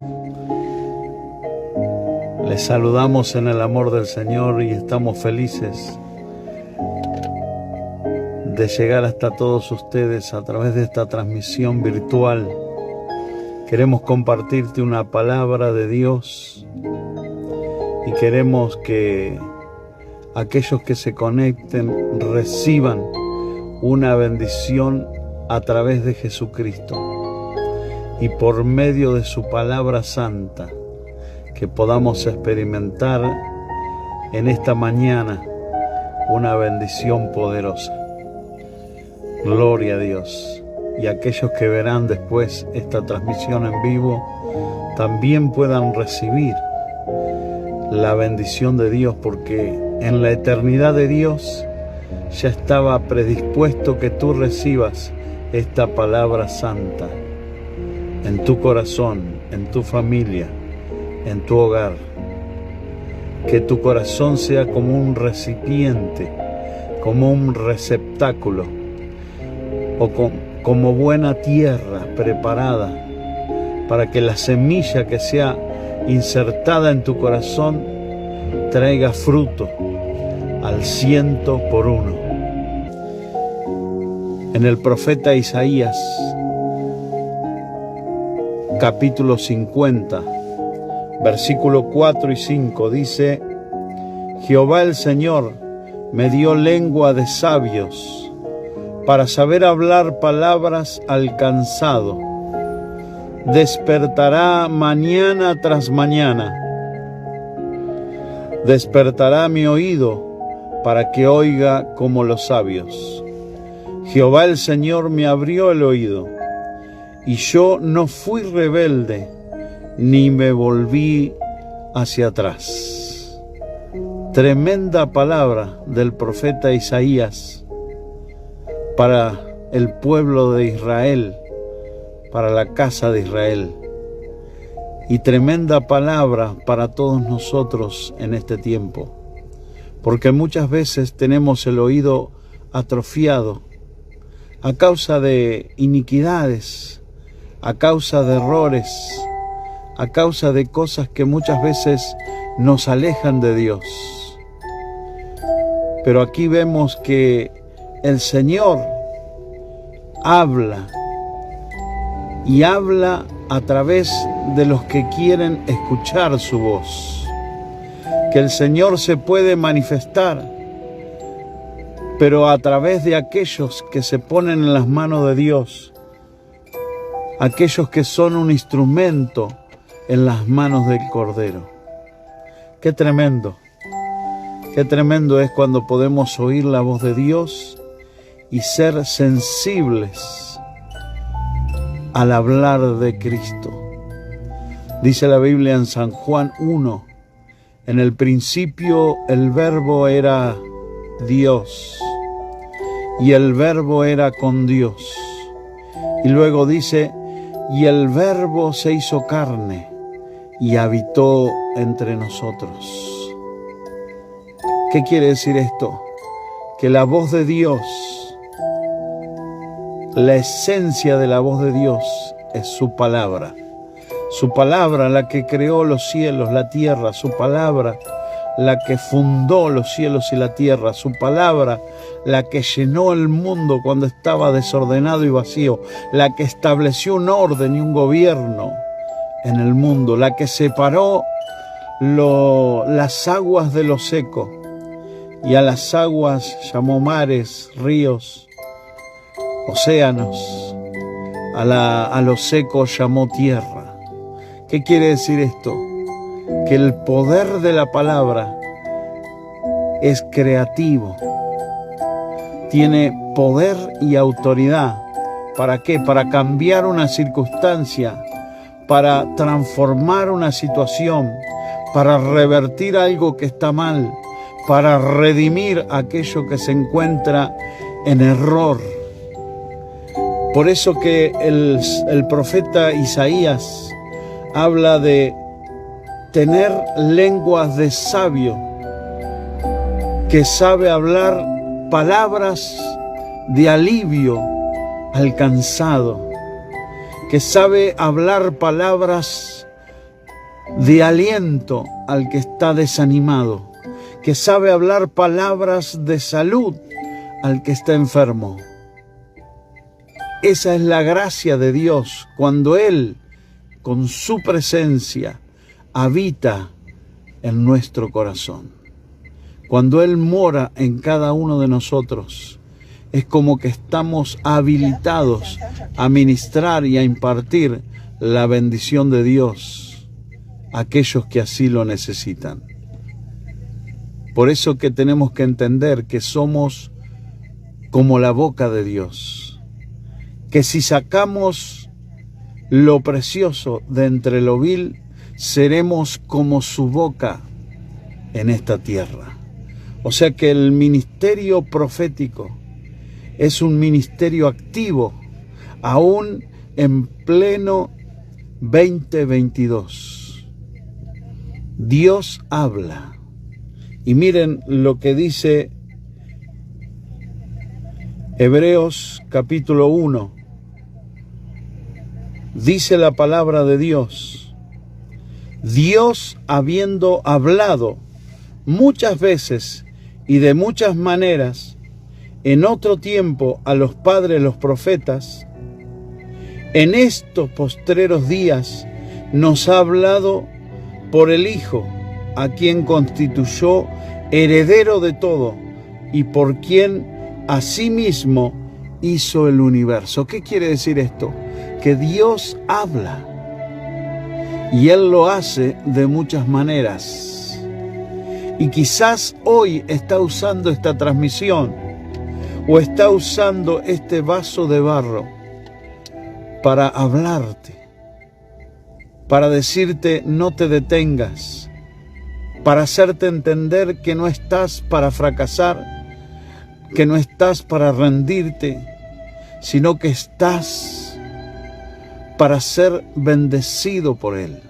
Les saludamos en el amor del Señor y estamos felices de llegar hasta todos ustedes a través de esta transmisión virtual. Queremos compartirte una palabra de Dios y queremos que aquellos que se conecten reciban una bendición a través de Jesucristo y por medio de su palabra santa, que podamos experimentar en esta mañana una bendición poderosa. Gloria a Dios. Y aquellos que verán después esta transmisión en vivo también puedan recibir la bendición de Dios, porque en la eternidad de Dios ya estaba predispuesto que tú recibas esta palabra santa en tu corazón, en tu familia, en tu hogar. Que tu corazón sea como un recipiente, como un receptáculo, o como buena tierra preparada para que la semilla que sea insertada en tu corazón traiga fruto al 100%. En el profeta Isaías, capítulo 50, versículo 4 y 5 dice: Jehová el Señor me dio lengua de sabios para saber hablar palabras al cansado. Despertará mañana tras mañana. Despertará mi oído para que oiga como los sabios. Jehová el Señor me abrió el oído, y yo no fui rebelde, ni me volví hacia atrás. Tremenda palabra del profeta Isaías para el pueblo de Israel, para la casa de Israel. Y tremenda palabra para todos nosotros en este tiempo, porque muchas veces tenemos el oído atrofiado a causa de iniquidades, a causa de errores, a causa de cosas que muchas veces nos alejan de Dios. Pero aquí vemos que el Señor habla, y habla a través de los que quieren escuchar su voz. Que el Señor se puede manifestar, pero a través de aquellos que se ponen en las manos de Dios, aquellos que son un instrumento en las manos del Cordero. Qué tremendo es cuando podemos oír la voz de Dios y ser sensibles al hablar de Cristo. Dice la Biblia en San Juan 1, en el principio el Verbo era Dios, y el Verbo era con Dios. Y luego dice: y el Verbo se hizo carne y habitó entre nosotros. ¿Qué quiere decir esto? Que la voz de Dios, la esencia de la voz de Dios es su palabra. Su palabra, la que creó los cielos, la tierra. Su palabra, la que fundó los cielos y la tierra. Su palabra, la que llenó el mundo cuando estaba desordenado y vacío. La que estableció un orden y un gobierno en el mundo. La que separó las aguas de lo seco, y a las aguas llamó mares, ríos, océanos. A lo seco llamó tierra. ¿Qué quiere decir esto? Que el poder de la palabra es creativo. Tiene poder y autoridad. ¿Para qué? Para cambiar una circunstancia, para transformar una situación, para revertir algo que está mal, para redimir aquello que se encuentra en error. Por eso que el profeta Isaías habla de tener lenguas de sabio, que sabe hablar palabras de alivio al cansado, que sabe hablar palabras de aliento al que está desanimado, que sabe hablar palabras de salud al que está enfermo. Esa es la gracia de Dios cuando Él, con su presencia, habita en nuestro corazón. Cuando Él mora en cada uno de nosotros, es como que estamos habilitados a ministrar y a impartir la bendición de Dios a aquellos que así lo necesitan. Por eso que tenemos que entender que somos como la boca de Dios, que si sacamos lo precioso de entre lo vil, seremos como su boca en esta tierra. O sea que el ministerio profético es un ministerio activo, aún en pleno 2022. Dios habla. Y miren lo que dice Hebreos capítulo 1. Dice la palabra de Dios: Dios, habiendo hablado muchas veces y de muchas maneras en otro tiempo a los padres, los profetas, en estos postreros días nos ha hablado por el Hijo, a quien constituyó heredero de todo y por quien asimismo hizo el universo. ¿Qué quiere decir esto? Que Dios habla y Él lo hace de muchas maneras. Y quizás hoy está usando esta transmisión o está usando este vaso de barro para hablarte, para decirte no te detengas, para hacerte entender que no estás para fracasar, que no estás para rendirte, sino que estás para ser bendecido por Él.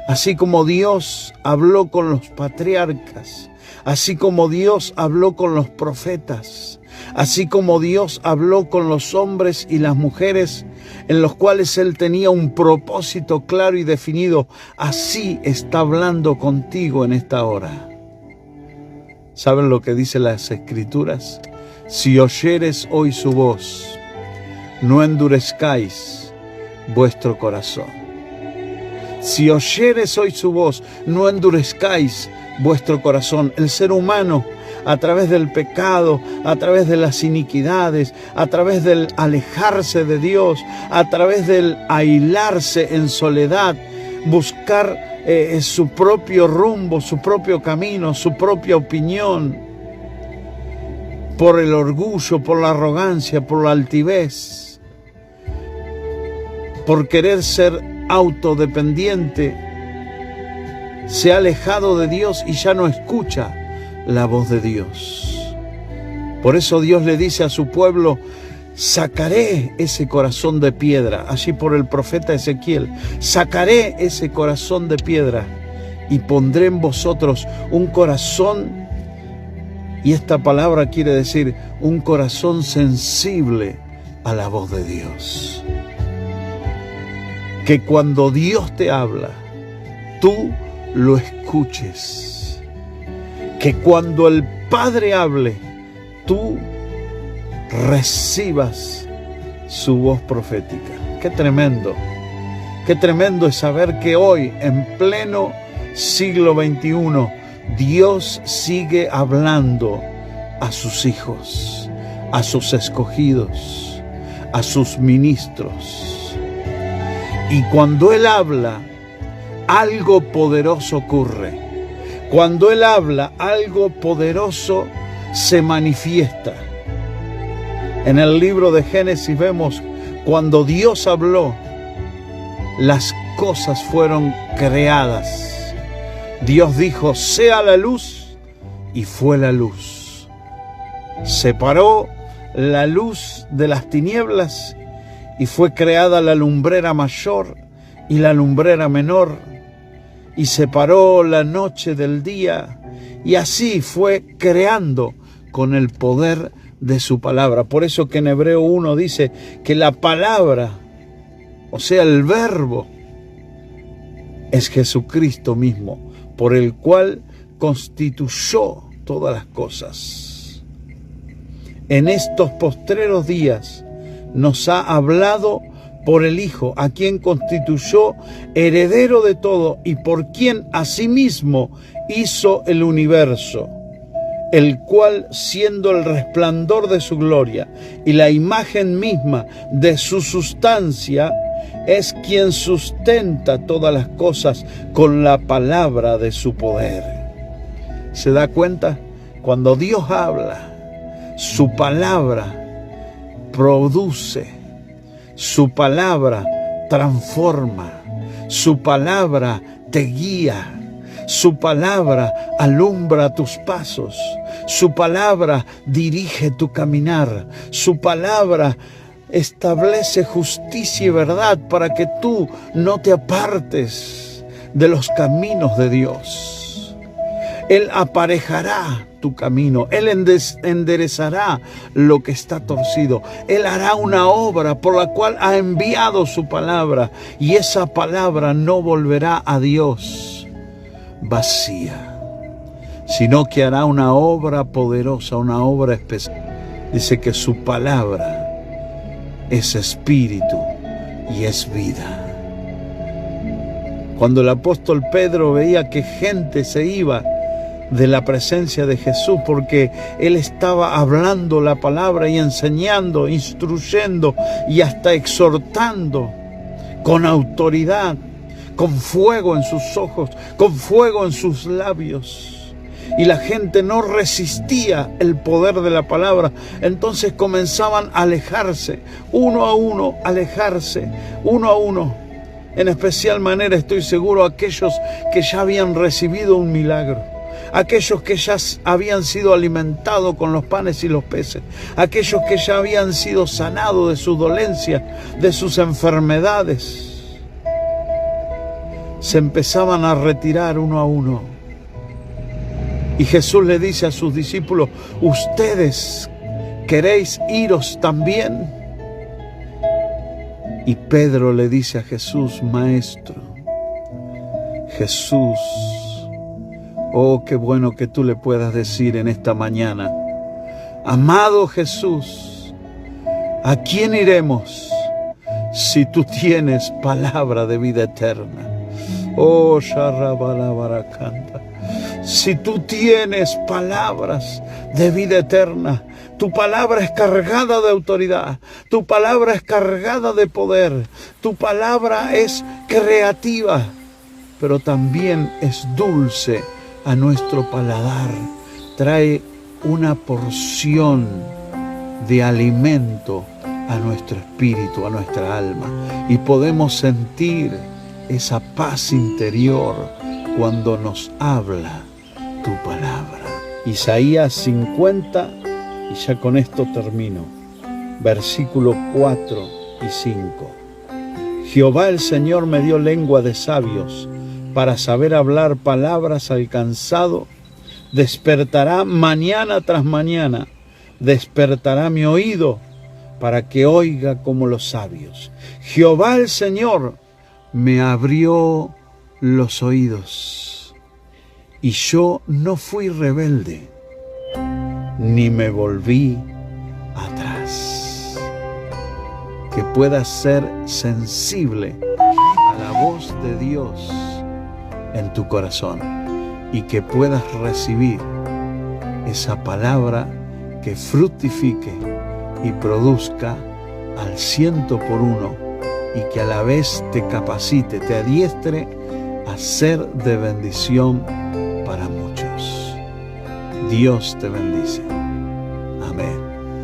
Así como Dios habló con los patriarcas, así como Dios habló con los profetas, así como Dios habló con los hombres y las mujeres en los cuales Él tenía un propósito claro y definido, así está hablando contigo en esta hora. ¿Saben lo que dicen las Escrituras? Si oyeres hoy su voz, no endurezcáis vuestro corazón. Si oyeres hoy su voz, no endurezcáis vuestro corazón. El ser humano, a través del pecado, a través de las iniquidades, a través del alejarse de Dios, a través del aislarse en soledad, buscar su propio rumbo, su propio camino, su propia opinión, por el orgullo, por la arrogancia, por la altivez, por querer ser autodependiente, se ha alejado de Dios y ya no escucha la voz de Dios. Por eso Dios le dice a su pueblo: sacaré ese corazón de piedra, allí por el profeta Ezequiel, sacaré ese corazón de piedra y pondré en vosotros un corazón, y esta palabra quiere decir un corazón sensible a la voz de Dios. Que cuando Dios te habla, tú lo escuches. Que cuando el Padre hable, tú recibas su voz profética. Qué tremendo es saber que hoy, en pleno siglo XXI, Dios sigue hablando a sus hijos, a sus escogidos, a sus ministros. Y cuando Él habla, algo poderoso ocurre. Cuando Él habla, algo poderoso se manifiesta. En el libro de Génesis vemos cuando Dios habló, las cosas fueron creadas. Dios dijo: sea la luz, y fue la luz. Separó la luz de las tinieblas y fue creada la lumbrera mayor y la lumbrera menor, y separó la noche del día, y así fue creando con el poder de su palabra. Por eso que en Hebreo 1 dice que la palabra, o sea el verbo, es Jesucristo mismo, por el cual constituyó todas las cosas. En estos postreros días nos ha hablado por el Hijo, a quien constituyó heredero de todo y por quien asimismo hizo el universo, el cual, siendo el resplandor de su gloria y la imagen misma de su sustancia, es quien sustenta todas las cosas con la palabra de su poder. ¿Se da cuenta? Cuando Dios habla, su palabra produce, su palabra transforma, su palabra te guía, su palabra alumbra tus pasos, su palabra dirige tu caminar, su palabra establece justicia y verdad para que tú no te apartes de los caminos de Dios. Él aparejará tu camino, Él enderezará lo que está torcido. Él hará una obra por la cual ha enviado su palabra, y esa palabra no volverá a Dios vacía, sino que hará una obra poderosa, una obra especial. Dice que su palabra es espíritu y es vida. Cuando el apóstol Pedro veía que gente se iba de la presencia de Jesús porque él estaba hablando la palabra y enseñando, instruyendo y hasta exhortando con autoridad, con fuego en sus ojos, con fuego en sus labios, y la gente no resistía el poder de la palabra, entonces comenzaban a alejarse, uno a uno, alejarse, uno a uno. En especial manera estoy seguro aquellos que ya habían recibido un milagro, aquellos que ya habían sido alimentados con los panes y los peces, aquellos que ya habían sido sanados de sus dolencias, de sus enfermedades, se empezaban a retirar uno a uno. Y Jesús le dice a sus discípulos: ¿ustedes queréis iros también? Y Pedro le dice a Jesús: Maestro, Jesús, oh, qué bueno que tú le puedas decir en esta mañana: amado Jesús, ¿a quién iremos si tú tienes palabra de vida eterna? Oh, Sharabalabarakanta. Si tú tienes palabras de vida eterna, tu palabra es cargada de autoridad, tu palabra es cargada de poder, tu palabra es creativa, pero también es dulce a nuestro paladar. Trae una porción de alimento a nuestro espíritu, a nuestra alma, y podemos sentir esa paz interior cuando nos habla tu palabra. Isaías 50, y ya con esto termino, versículos 4 y 5. Jehová el Señor me dio lengua de sabios, para saber hablar palabras al cansado. Despertará mañana tras mañana, despertará mi oído, para que oiga como los sabios. Jehová el Señor me abrió los oídos, y yo no fui rebelde, ni me volví atrás. Que puedas ser sensible a la voz de Dios en tu corazón, y que puedas recibir esa palabra que fructifique y produzca al 100%, y que a la vez te capacite, te adiestre a ser de bendición para muchos. Dios te bendice.